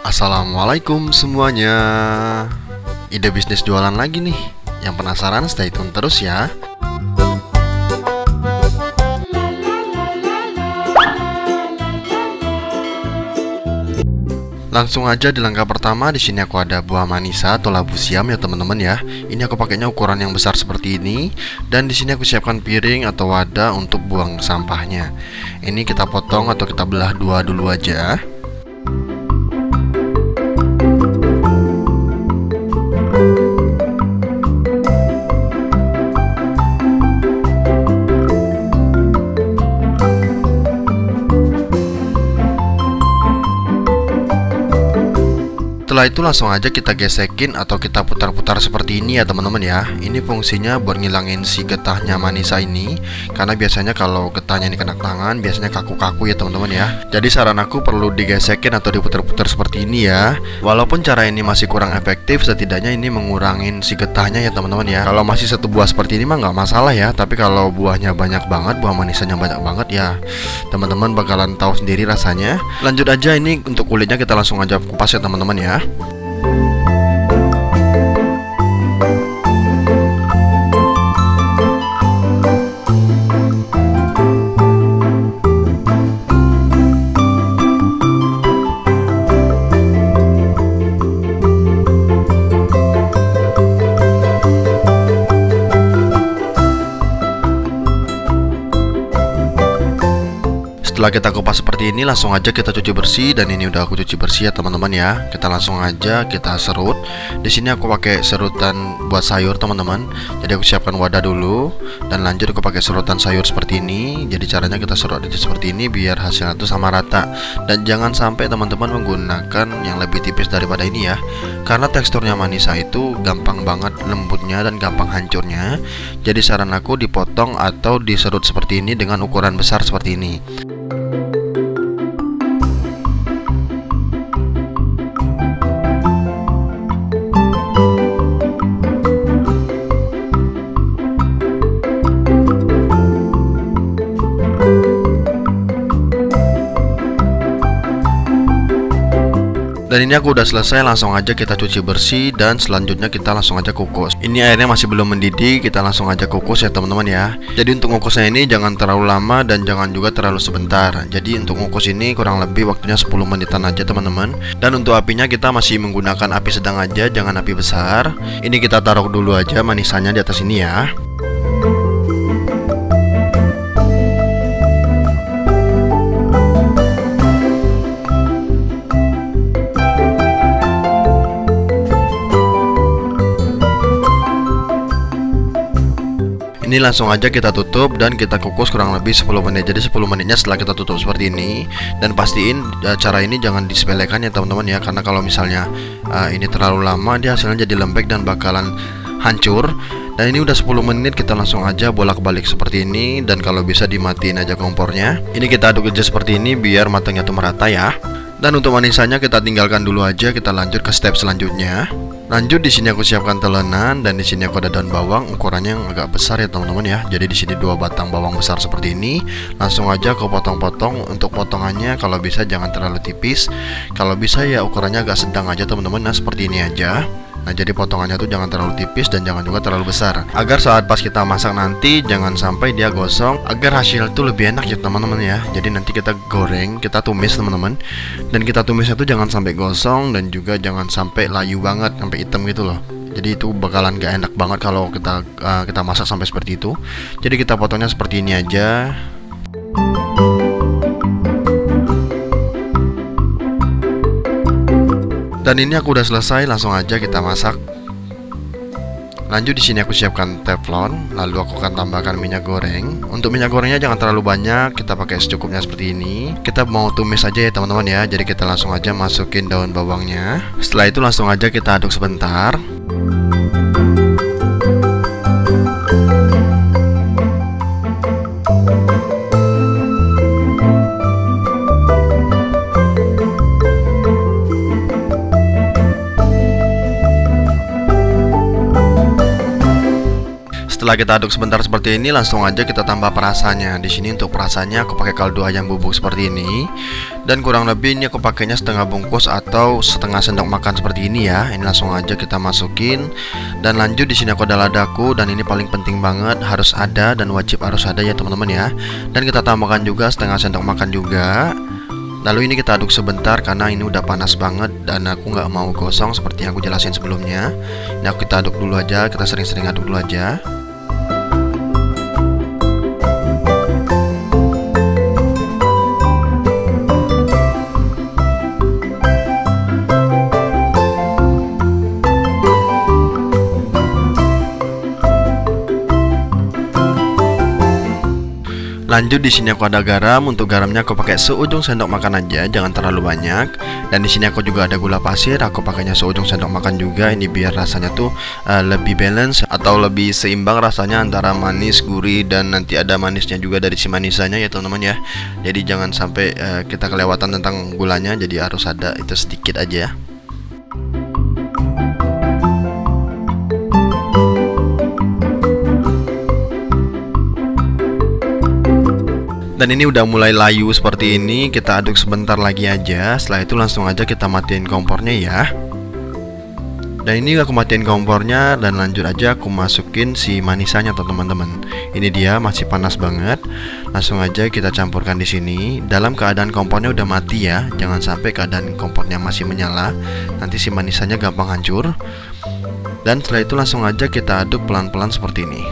Assalamualaikum semuanya. Ide bisnis jualan lagi nih. Yang penasaran stay tune terus ya. Langsung aja di langkah pertama, di sini aku ada buah manisa atau labu siam ya teman-teman ya. Ini aku pakainya ukuran yang besar seperti ini, dan di sini aku siapkan piring atau wadah untuk buang sampahnya. Ini kita potong atau kita belah dua dulu aja. Setelah itu langsung aja kita gesekin atau kita putar-putar seperti ini ya teman-teman ya. Ini fungsinya buat ngilangin si getahnya manisa ini, karena biasanya kalau getahnya ini kena tangan biasanya kaku-kaku ya teman-teman ya. Jadi saran aku perlu digesekin atau diputar-putar seperti ini ya. Walaupun cara ini masih kurang efektif, setidaknya ini mengurangin si getahnya ya teman-teman ya. Kalau masih satu buah seperti ini mah nggak masalah ya, tapi kalau buahnya banyak banget, buah manisanya banyak banget ya, teman-teman bakalan tahu sendiri rasanya. Lanjut aja, ini untuk kulitnya kita langsung aja kupas ya teman-teman ya. Setelah kita kupas seperti ini, langsung aja kita cuci bersih, dan ini udah aku cuci bersih ya teman-teman ya. Kita langsung aja kita serut. Di sini aku pakai serutan buat sayur teman-teman. Jadi aku siapkan wadah dulu, dan lanjut aku pakai serutan sayur seperti ini. Jadi caranya kita serut aja seperti ini biar hasilnya tuh sama rata. Dan jangan sampai teman-teman menggunakan yang lebih tipis daripada ini ya, karena teksturnya manisa itu gampang banget lembutnya dan gampang hancurnya. Jadi saran aku dipotong atau diserut seperti ini dengan ukuran besar seperti ini. Dan ini aku udah selesai, langsung aja kita cuci bersih, dan selanjutnya kita langsung aja kukus. Ini airnya masih belum mendidih, kita langsung aja kukus ya teman-teman ya. Jadi untuk ngukusnya ini jangan terlalu lama dan jangan juga terlalu sebentar. Jadi untuk ngukus ini kurang lebih waktunya 10 menitan aja teman-teman. Dan untuk apinya kita masih menggunakan api sedang aja, jangan api besar. Ini kita taruh dulu aja manisanya di atas ini ya. Ini langsung aja kita tutup dan kita kukus kurang lebih 10 menit. Jadi 10 menitnya setelah kita tutup seperti ini. Dan pastiin cara ini jangan disepelekan ya teman-teman ya, karena kalau misalnya ini terlalu lama, dia hasilnya jadi lembek dan bakalan hancur. Dan ini udah 10 menit, kita langsung aja bolak-balik seperti ini. Dan kalau bisa dimatiin aja kompornya. Ini kita aduk aja seperti ini biar matangnya tuh merata ya. Dan untuk manisanya kita tinggalkan dulu aja, kita lanjut ke step selanjutnya. Lanjut, di sini aku siapkan telenan, dan di sini aku ada daun bawang ukurannya yang agak besar ya teman-teman ya. Jadi di sini 2 batang bawang besar seperti ini. Langsung aja aku potong-potong. Untuk potongannya kalau bisa jangan terlalu tipis. Kalau bisa ya ukurannya agak sedang aja teman-teman. Nah seperti ini aja. Nah jadi potongannya tuh jangan terlalu tipis dan jangan juga terlalu besar, agar saat pas kita masak nanti jangan sampai dia gosong, agar hasil tuh lebih enak ya teman-teman ya. Jadi nanti kita goreng, kita tumis teman-teman. Dan kita tumisnya tuh jangan sampai gosong dan juga jangan sampai layu banget sampai hitam gitu loh. Jadi itu bakalan gak enak banget kalau kita masak sampai seperti itu. Jadi kita potongnya seperti ini aja. Dan ini aku udah selesai, langsung aja kita masak. Lanjut, di sini aku siapkan teflon, lalu aku akan tambahkan minyak goreng. Untuk minyak gorengnya jangan terlalu banyak, kita pakai secukupnya seperti ini. Kita mau tumis aja ya teman-teman ya. Jadi kita langsung aja masukin daun bawangnya. Setelah itu langsung aja kita aduk sebentar. setelah kita aduk sebentar seperti ini, langsung aja kita tambah perasannya. Di sini untuk perasannya aku pakai kaldu ayam bubuk seperti ini. Dan kurang lebih ini aku pakainya setengah bungkus atau setengah sendok makan seperti ini ya. Ini langsung aja kita masukin. Dan lanjut di sini aku ada ladaku, dan ini paling penting banget, harus ada dan wajib harus ada ya teman-teman ya. Dan kita tambahkan juga setengah sendok makan juga. Lalu ini kita aduk sebentar karena ini udah panas banget dan aku nggak mau gosong seperti yang aku jelasin sebelumnya. Ini aku kita aduk dulu aja, kita sering-sering aduk dulu aja. Lanjut di sini aku ada garam. Untuk garamnya aku pakai seujung sendok makan aja, jangan terlalu banyak. Dan di sini aku juga ada gula pasir, aku pakainya seujung sendok makan juga. Ini biar rasanya tuh lebih balance atau lebih seimbang rasanya antara manis, gurih, dan nanti ada manisnya juga dari si manisannya ya teman-teman ya. Jadi jangan sampai kita kelewatan tentang gulanya, jadi harus ada itu sedikit aja ya. Dan ini udah mulai layu seperti ini, kita aduk sebentar lagi aja. Setelah itu langsung aja kita matiin kompornya ya. Dan ini aku matiin kompornya dan lanjut aja aku masukin si manisannya teman-teman. Ini dia masih panas banget. Langsung aja kita campurkan di sini. Dalam keadaan kompornya udah mati ya, jangan sampai keadaan kompornya masih menyala. Nanti si manisannya gampang hancur. Dan setelah itu langsung aja kita aduk pelan-pelan seperti ini.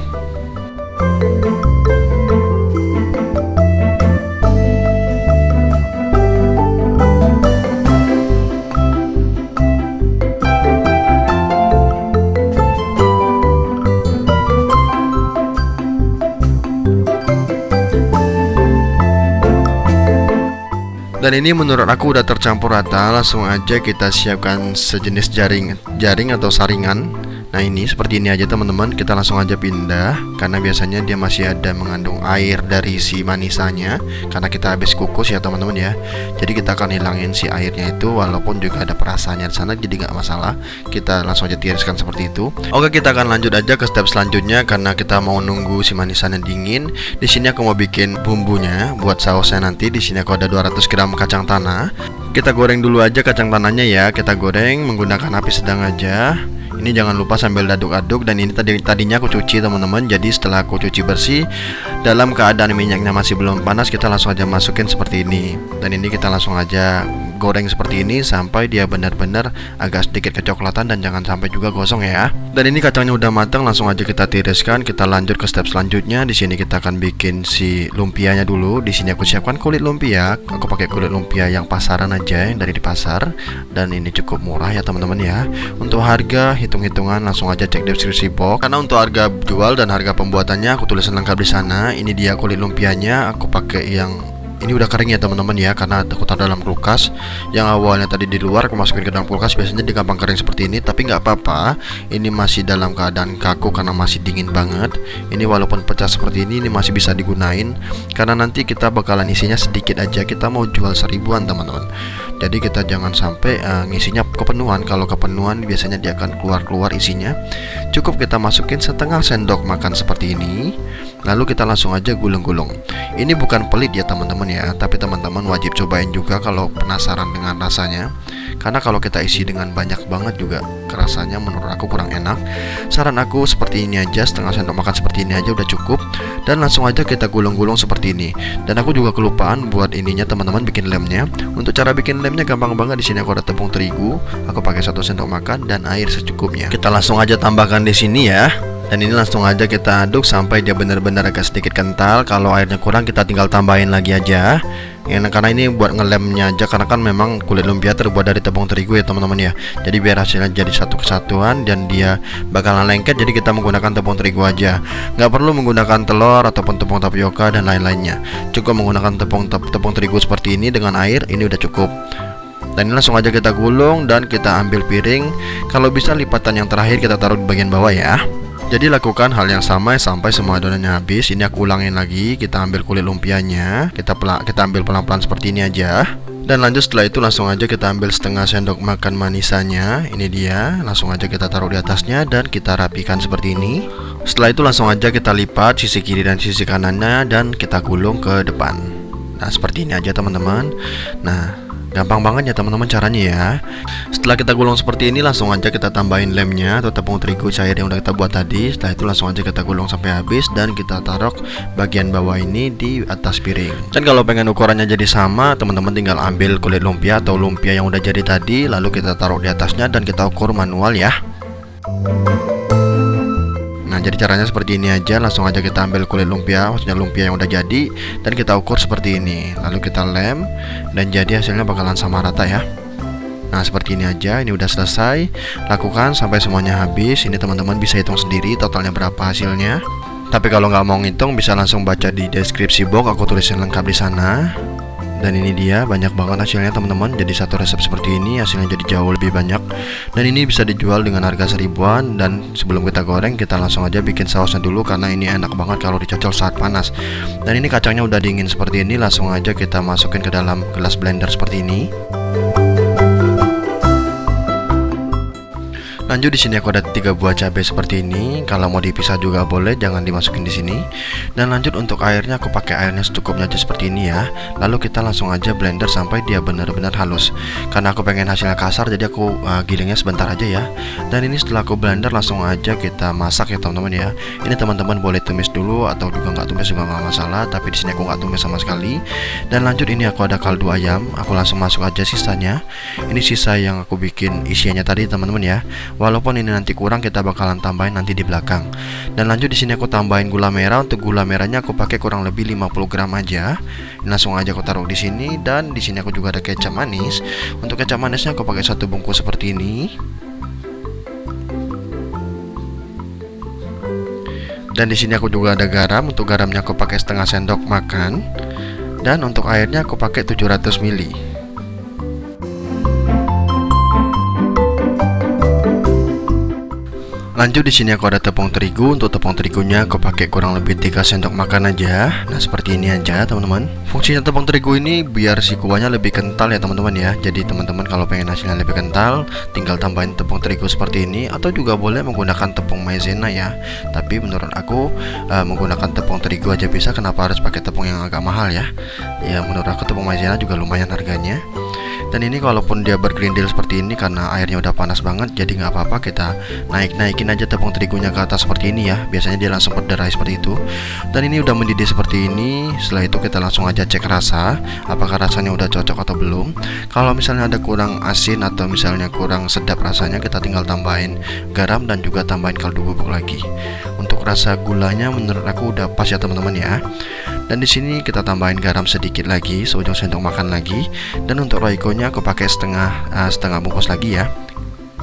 Dan ini menurut aku udah tercampur rata. Langsung aja kita siapkan sejenis jaring atau saringan. Nah ini seperti ini aja teman-teman. Kita langsung aja pindah karena biasanya dia masih ada mengandung air dari si manisanya, karena kita habis kukus ya teman-teman ya. Jadi kita akan hilangin si airnya itu, walaupun juga ada perasaannya di sana, jadi nggak masalah. Kita langsung aja tiriskan seperti itu. Oke, kita akan lanjut aja ke step selanjutnya karena kita mau nunggu si manisannya dingin. Di sini aku mau bikin bumbunya buat sausnya nanti. Di sini aku ada 200 gram kacang tanah. Kita goreng dulu aja kacang tanahnya ya. Kita goreng menggunakan api sedang aja. Ini jangan lupa sambil aduk-aduk. Dan ini tadinya aku cuci teman-teman. Jadi setelah aku cuci bersih, dalam keadaan minyaknya masih belum panas, kita langsung aja masukin seperti ini. Dan ini kita langsung aja goreng seperti ini sampai dia benar-benar agak sedikit kecoklatan dan jangan sampai juga gosong ya. Dan ini kacangnya udah matang, langsung aja kita tiriskan. Kita lanjut ke step selanjutnya. Di sini kita akan bikin si lumpianya dulu. Di sini aku siapkan kulit lumpia. Aku pakai kulit lumpia yang pasaran aja, yang dari di pasar. Dan ini cukup murah ya teman-teman ya. Untuk harga hitung-hitungan langsung aja cek deskripsi box. Karena untuk harga jual dan harga pembuatannya aku tulisan lengkap di sana. Ini dia kulit lumpianya. Aku pakai yang ini udah kering ya teman-teman ya, karena aku taruh dalam kulkas. Yang awalnya tadi di luar aku masukin ke dalam kulkas, biasanya dia gampang kering seperti ini. Tapi nggak apa-apa, ini masih dalam keadaan kaku karena masih dingin banget. Ini walaupun pecah seperti ini masih bisa digunain, karena nanti kita bakalan isinya sedikit aja. Kita mau jual 1000-an teman-teman. Jadi kita jangan sampai ngisinya kepenuhan. Kalau kepenuhan biasanya dia akan keluar isinya. Cukup kita masukin setengah sendok makan seperti ini. Lalu kita langsung aja gulung-gulung. Ini bukan pelit ya teman-teman ya, tapi teman-teman wajib cobain juga kalau penasaran dengan rasanya. Karena kalau kita isi dengan banyak banget juga rasanya menurut aku kurang enak. Saran aku seperti ini aja, setengah sendok makan seperti ini aja udah cukup. Dan langsung aja kita gulung-gulung seperti ini. Dan aku juga kelupaan buat ininya teman-teman, bikin lemnya. Untuk cara bikin lemnya gampang banget. Di sini aku ada tepung terigu, aku pakai 1 sendok makan dan air secukupnya. Kita langsung aja tambahkan di sini ya. Dan ini langsung aja kita aduk sampai dia benar-benar agak sedikit kental. Kalau airnya kurang kita tinggal tambahin lagi aja. Karena ini buat ngelemnya aja, karena kan memang kulit lumpia terbuat dari tepung terigu ya teman-teman ya. Jadi biar hasilnya jadi satu kesatuan dan dia bakalan lengket, jadi kita menggunakan tepung terigu aja. Nggak perlu menggunakan telur ataupun tepung tapioka dan lain-lainnya. Cukup menggunakan tepung terigu seperti ini dengan air, ini udah cukup. Dan ini langsung aja kita gulung dan kita ambil piring. Kalau bisa lipatan yang terakhir kita taruh di bagian bawah ya. Jadi lakukan hal yang sama sampai semua adonannya habis. Ini aku ulangin lagi. Kita ambil kulit lumpianya, kita ambil pelan-pelan seperti ini aja. Dan lanjut setelah itu langsung aja kita ambil setengah sendok makan manisannya. Ini dia, langsung aja kita taruh di atasnya dan kita rapikan seperti ini. Setelah itu langsung aja kita lipat sisi kiri dan sisi kanannya dan kita gulung ke depan. Nah, seperti ini aja teman-teman. Nah, gampang banget ya teman-teman caranya ya. Setelah kita gulung seperti ini, langsung aja kita tambahin lemnya atau tepung terigu cair yang udah kita buat tadi. Setelah itu langsung aja kita gulung sampai habis dan kita taruh bagian bawah ini di atas piring. Dan kalau pengen ukurannya jadi sama, teman-teman tinggal ambil kulit lumpia atau lumpia yang udah jadi tadi, lalu kita taruh di atasnya dan kita ukur manual ya. Nah, jadi caranya seperti ini aja. Langsung aja kita ambil kulit lumpia, maksudnya lumpia yang udah jadi, dan kita ukur seperti ini. Lalu kita lem, dan jadi hasilnya bakalan sama rata ya. Nah, seperti ini aja. Ini udah selesai. Lakukan sampai semuanya habis. Ini teman-teman bisa hitung sendiri totalnya berapa hasilnya. Tapi kalau nggak mau ngitung, bisa langsung baca di deskripsi box. Aku tulisin lengkap di sana. Dan ini dia, banyak banget hasilnya teman-teman. Jadi satu resep seperti ini hasilnya jadi jauh lebih banyak. Dan ini bisa dijual dengan harga 1000-an. Dan sebelum kita goreng, kita langsung aja bikin sausnya dulu, karena ini enak banget kalau dicocol saat panas. Dan ini kacangnya udah dingin seperti ini. Langsung aja kita masukin ke dalam gelas blender seperti ini. Lanjut, di sini aku ada 3 buah cabai seperti ini. Kalau mau dipisah juga boleh, jangan dimasukin di sini. Dan lanjut untuk airnya, aku pakai airnya secukupnya aja seperti ini ya. Lalu kita langsung aja blender sampai dia benar-benar halus. Karena aku pengen hasilnya kasar, jadi aku gilingnya sebentar aja ya. Dan ini setelah aku blender, langsung aja kita masak ya teman-teman ya. Ini teman-teman boleh tumis dulu atau juga nggak tumis juga nggak masalah. Tapi di sini aku nggak tumis sama sekali. Dan lanjut, ini aku ada kaldu ayam. Aku langsung masuk aja sisanya. Ini sisa yang aku bikin isiannya tadi teman-teman ya. Walaupun ini nanti kurang, kita bakalan tambahin nanti di belakang. Dan lanjut, di sini aku tambahin gula merah. Untuk gula merahnya aku pakai kurang lebih 50 gram aja. Langsung aja aku taruh di sini. Dan di sini aku juga ada kecap manis. Untuk kecap manisnya aku pakai 1 bungkus seperti ini. Dan di sini aku juga ada garam. Untuk garamnya aku pakai setengah sendok makan. Dan untuk airnya aku pakai 700 ml. Lanjut, di sini aku ada tepung terigu. Untuk tepung terigunya aku pakai kurang lebih 3 sendok makan aja. Nah, seperti ini aja teman-teman. Fungsinya tepung terigu ini biar si kuahnya lebih kental ya teman-teman ya. Jadi teman-teman kalau pengen hasilnya lebih kental, tinggal tambahin tepung terigu seperti ini. Atau juga boleh menggunakan tepung maizena ya. Tapi menurut aku menggunakan tepung terigu aja bisa. Kenapa harus pakai tepung yang agak mahal ya? Ya menurut aku tepung maizena juga lumayan harganya. Dan ini kalaupun dia bergerindil seperti ini, karena airnya udah panas banget, jadi nggak apa-apa, kita naikin aja tepung terigunya ke atas seperti ini ya. Biasanya dia langsung berderai seperti itu. Dan ini udah mendidih seperti ini. Setelah itu kita langsung aja cek rasa, apakah rasanya udah cocok atau belum. Kalau misalnya ada kurang asin atau misalnya kurang sedap rasanya, kita tinggal tambahin garam dan juga tambahin kaldu bubuk lagi. Untuk rasa gulanya menurut aku udah pas ya teman-teman ya. Dan di sini kita tambahin garam sedikit lagi, seujung sendok makan lagi. Dan untuk royconya aku pakai setengah bungkus lagi ya.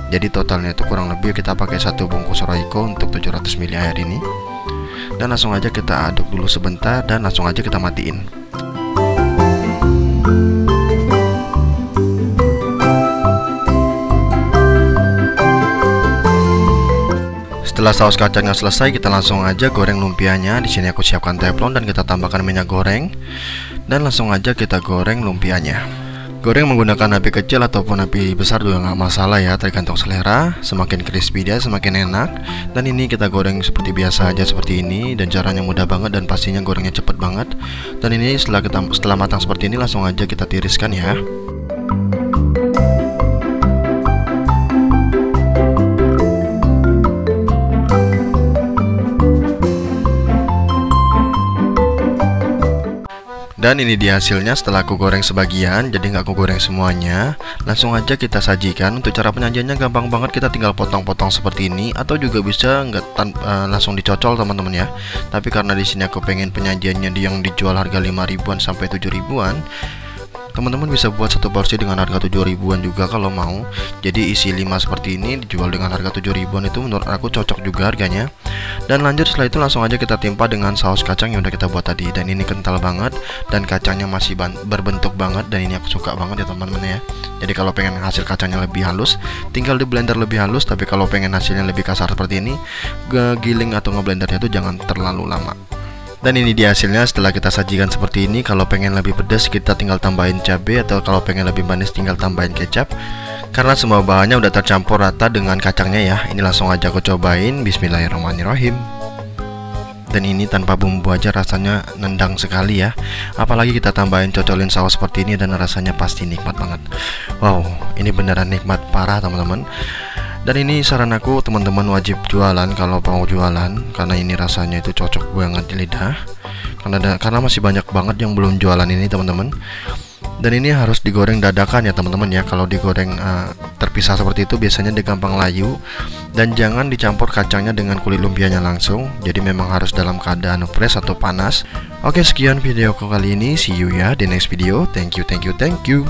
Jadi totalnya itu kurang lebih kita pakai 1 bungkus royco untuk 700 ml air ini. Dan langsung aja kita aduk dulu sebentar dan langsung aja kita matiin. Setelah saus kacangnya selesai, kita langsung aja goreng lumpianya. Di sini aku siapkan teflon dan kita tambahkan minyak goreng. Dan langsung aja kita goreng lumpianya. Goreng menggunakan api kecil ataupun api besar juga nggak masalah ya, tergantung selera. Semakin crispy dia semakin enak. Dan ini kita goreng seperti biasa aja seperti ini. Dan caranya mudah banget dan pastinya gorengnya cepet banget. Dan ini setelah matang seperti ini, langsung aja kita tiriskan ya. Dan ini dia hasilnya setelah aku goreng sebagian, jadi nggak aku goreng semuanya. Langsung aja kita sajikan. Untuk cara penyajiannya gampang banget, kita tinggal potong-potong seperti ini, atau juga bisa langsung dicocol teman-teman ya. Tapi karena di sini aku pengen penyajiannya yang dijual harga 5.000-an sampai 7.000-an, teman-teman bisa buat satu porsi dengan harga 7.000-an juga kalau mau. Jadi isi 5 seperti ini dijual dengan harga 7.000-an, itu menurut aku cocok juga harganya. Dan lanjut setelah itu langsung aja kita timpa dengan saus kacang yang udah kita buat tadi. Dan ini kental banget dan kacangnya masih berbentuk banget, dan ini aku suka banget ya teman-teman ya. Jadi kalau pengen hasil kacangnya lebih halus, tinggal di blender lebih halus. Tapi kalau pengen hasilnya lebih kasar seperti ini, giling atau ngeblendernya itu jangan terlalu lama. Dan ini dia hasilnya setelah kita sajikan seperti ini. Kalau pengen lebih pedas, kita tinggal tambahin cabai, atau kalau pengen lebih manis tinggal tambahin kecap. Karena semua bahannya udah tercampur rata dengan kacangnya ya. Ini langsung aja aku cobain. Bismillahirrahmanirrahim. Dan ini tanpa bumbu aja rasanya nendang sekali ya. Apalagi kita tambahin cocolin saus seperti ini dan rasanya pasti nikmat banget. Wow, ini beneran nikmat parah teman-teman. Dan ini saran aku, teman-teman wajib jualan kalau mau jualan, karena ini rasanya itu cocok banget di lidah. Karena masih banyak banget yang belum jualan ini teman-teman. Dan ini harus digoreng dadakan ya teman-teman ya. Kalau digoreng terpisah seperti itu biasanya dia gampang layu. Dan jangan dicampur kacangnya dengan kulit lumpianya langsung. Jadi memang harus dalam keadaan fresh atau panas. Oke, sekian video kali ini. See you ya di next video. Thank you.